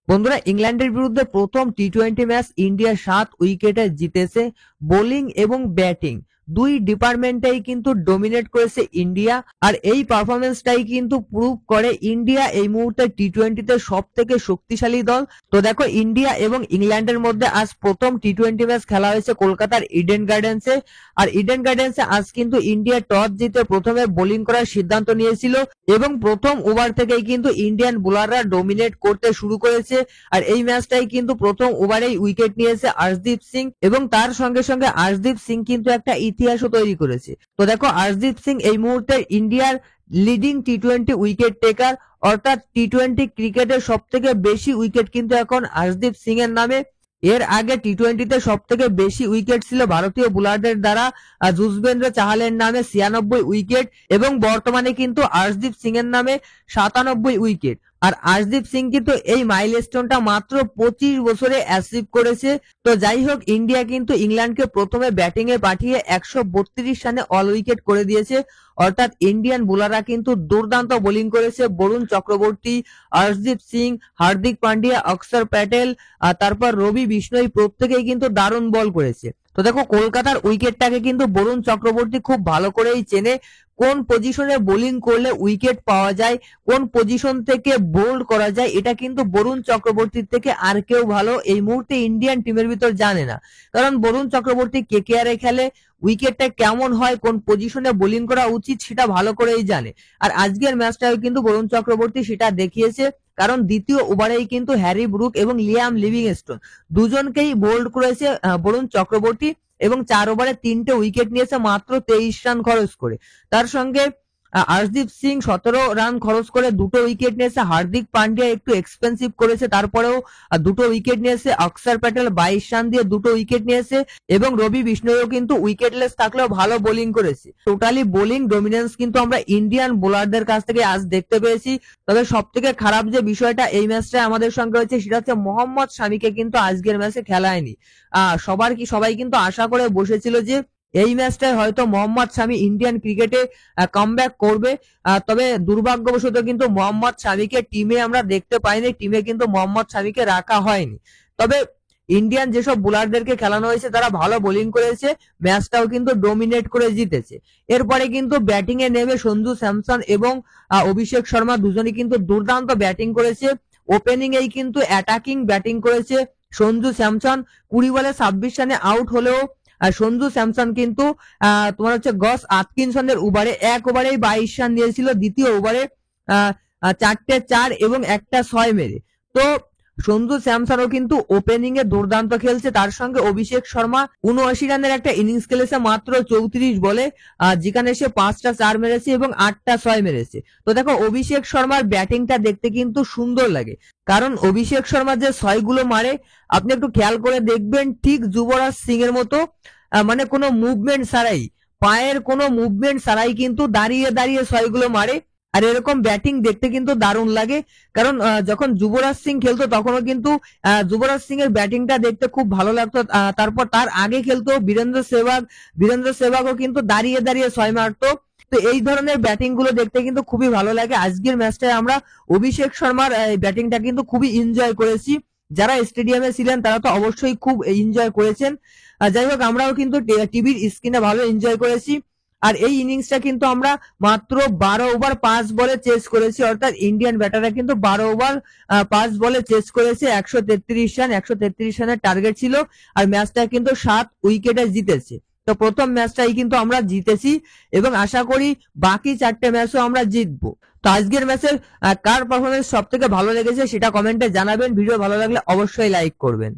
বন্ধুরা, ইংল্যান্ডের বিরুদ্ধে প্রথম টি-20 ম্যাচ ইন্ডিয়া 7 উইকেটে জিতেছে। বোলিং এবং ব্যাটিং দুই ডিপার্টমেন্টেই কিন্তু ডমিনেট করেছে ইন্ডিয়া। আর এই পারফরমেন্সটাই কিন্তু প্রুভ করে ইন্ডিয়া এই মুহূর্তে টি-20তে সব থেকে শক্তিশালী দল। তো দেখো, ইন্ডিয়া এবং ইংল্যান্ডের মধ্যে আজ প্রথম টি-20 ম্যাচ খেলা হয়েছে কলকাতার ইডেন গার্ডেন্সে। আর ইডেন গার্ডেন্সে আজ কিন্তু ইন্ডিয়া টস জিতে প্রথমে বোলিং করার সিদ্ধান্ত নিয়েছিল এবং প্রথম ওভার থেকেই কিন্তু ইন্ডিয়ান বোলাররা ডমিনেট করতে শুরু করেছে। আর এই ম্যাচটাই কিন্তু প্রথম ওভারেই উইকেট নিয়েছে আর্শদীপ সিং এবং তার সঙ্গে সঙ্গে আর্শদীপ সিং কিন্তু একটা ইতিহাসও তৈরি করেছে। তো দেখো, আর্শদীপ সিং এই মুহূর্তে ইন্ডিয়ার লিডিং টি-20 উইকেট টেকার, অর্থাৎ টি-20 ক্রিকেটের সব থেকে বেশি উইকেট কিন্তু এখন আর্শদীপ সিং এর নামে। এর আগে টি-20তে সব থেকে বেশি উইকেট ছিল ভারতীয় বোলারদের দ্বারা যুজবেন্দ্র চাহালের নামে 96 উইকেট এবং বর্তমানে কিন্তু আর্শদীপ সিং এর নামে 97 উইকেট। আর আর্শদীপ সিং কিন্তু এই মাইলস্টোনটা মাত্র 25 বছরে অ্যাচিভ করেছে। তো যাই হোক, ইন্ডিয়া কিন্তু ইংল্যান্ডকে প্রথমে ব্যাটিং এ পাঠিয়ে 132 রানে অল উইকেট করে দিয়েছে। অর্থাৎ ইন্ডিয়ান বোলাররা কিন্তু দুর্দান্ত বোলিং করেছে। বরুণ চক্রবর্তী, আর্শদীপ সিং, হার্দিক পান্ডিয়া, অক্ষর প্যাটেল, তারপর রবি বিষ্ণই প্রত্যেকেই কিন্তু দারুণ বল করেছে। তো দেখো, কলকাতার উইকেটটাকে কিন্তু বরুণ চক্রবর্তী খুব ভালো করেই চেনে। কোন পজিশনে বোলিং করলে উইকেট পাওয়া যায়, কোন পজিশন থেকে বোল্ড করা যায়, এটা কিন্তু বরুণ চক্রবর্তীর থেকে আর কেউ ভালো এই মুহূর্তে ইন্ডিয়ান টিমের ভিতর জানে না। কারণ বরুণ চক্রবর্তী কেকেআর এ খেলে, উইকেটটা কেমন হয়, কোন পজিশনে বোলিং করা উচিত সেটা ভালো করেই জানে। আর আজকের ম্যাচটাও কিন্তু বরুণ চক্রবর্তী সেটা দেখিয়েছে। কারণ দ্বিতীয় ওভারেই কিন্তু হ্যারি ব্রুক এবং লিয়াম লিভিংস্টোন দুজনকেই বোল্ড করেছে বরুণ চক্রবর্তী এবং 4 ওভারে 3টে উইকেট নিয়েছে মাত্র 23 রান খরচ করে। তার সঙ্গে আর্শদীপ সিং 17 রান খরচ করে 2টো উইকেট নিয়েছে। হার্দিক পান্ডিয়া একটু এক্সপেন্সিভ করেছে, তারপরেও 2টো উইকেট নিয়েছে। অক্ষর প্যাটেল 22 রান দিয়ে 2টো উইকেট নিয়েছে এবং রবি বিষ্ণইও কিন্তু উইকেটলেস থাকলেও ভালো বোলিং করেছে। টোটালি বোলিং ডমিনেন্স কিন্তু আমরা ইন্ডিয়ান বোলারদের কাছ থেকে আজ দেখতে পেয়েছি। তবে সব থেকে খারাপ যে বিষয়টা এই ম্যাচটা আমাদের সঙ্গে হয়েছে সেটা হচ্ছে মোহাম্মদ শামিকে কিন্তু আজকের ম্যাচে খেলায়নি। সবাই কিন্তু আশা করে বসেছিল যে এই ম্যাচটায় হয়তো মোহাম্মদ শামি ইন্ডিয়ান ক্রিকেটে কামব্যাক করবে। তবে দুর্ভাগ্যবশত কিন্তু মোহাম্মদ শামিকে টিমে আমরা দেখতে পাইনি। টিমে কিন্তু মোহাম্মদ শামিকে রাখা হয়নি। তবে ইন্ডিয়ান যেসব বোলারদেরকে খেলানো হয়েছে তারা ভালো বোলিং করেছে, ম্যাচটাও কিন্তু ডমিনেট করে জিতেছে। এরপরে কিন্তু ব্যাটিং এ নেমে সঞ্জু স্যামসন এবং অভিষেক শর্মা দুজনই কিন্তু দুর্দান্ত ব্যাটিং করেছে। ওপেনিং এই কিন্তু অ্যাটাকিং ব্যাটিং করেছে সঞ্জু স্যামসন। 20 বলে 26 রানে আউট হলেও সঞ্জু স্যামসন কিন্তু তোমার হচ্ছে গস আটকিনসনের এক ওভারেই 22 রান দিয়েছিল। দ্বিতীয় ওভারে 4টে 4 এবং একটা 6 মেরে। তো সঞ্জু স্যামসনও কিন্তু ওপেনিং এ দুর্দান্ত খেলছে। তার সঙ্গে অভিষেক শর্মা 79 রানের একটা ইনিংস খেলেছে মাত্র 34 বলে, যেখানে সে 5টা 4 মেরেছে এবং 8টা 6 মেরেছে। তো দেখো, অভিষেক শর্মার ব্যাটিংটা দেখতে কিন্তু সুন্দর লাগে। কারণ অভিষেক শর্মা যে 6 গুলো মারে আপনি একটু খেয়াল করে দেখবেন, ঠিক যুবরাজ সিং এর মতো, মানে কোনো মুভমেন্ট ছাড়াই, পায়ের কোনো মুভমেন্ট ছাড়াই কিন্তু দাঁড়িয়ে দাঁড়িয়ে 6 গুলো মারে। আর এরকম ব্যাটিং দেখতে কিন্তু দারুণ লাগে। কারণ যখন যুবরাজ সিং খেলতো তখনও কিন্তু যুবরাজ সিং এর ব্যাটিংটা দেখতে খুব ভালো লাগতো। তারপর তার আগে খেলতো বীরেন্দ্র সেহবাগও কিন্তু দাঁড়িয়ে দাঁড়িয়ে 6 মারতো। তো এই ধরনের ব্যাটিং গুলো দেখতে কিন্তু খুবই ভালো লাগে। আজকের ম্যাচটায় আমরা অভিষেক শর্মার ব্যাটিংটা কিন্তু খুবই এনজয় করেছি। যারা স্টেডিয়ামে ছিলেন তারা তো অবশ্যই খুব এনজয় করেছেন। যাই হোক, আমরাও কিন্তু টিভির স্ক্রিনে ভালো এনজয় করেছি। আর এই ইনিংসটা কিন্তু আমরা মাত্র 12 ওভার 5 বলে চেস করেছি। অর্থাৎ ইন্ডিয়ান ব্যাটাররা কিন্তু 12 ওভার 5 বলে চেস করেছে। 133 রানের টার্গেট ছিল। আর ম্যাচটা কিন্তু 7 উইকেটে জিতেছে। তো প্রথম ম্যাচটাই কিন্তু আমরা জিতেছি এবং আশা করি বাকি 4টে ম্যাচও আমরা জিতবো। তো আজকের ম্যাচের কার পারফরমেন্স সব থেকে ভালো লেগেছে সেটা কমেন্টে জানাবেন। ভিডিও ভালো লাগলে অবশ্যই লাইক করবেন।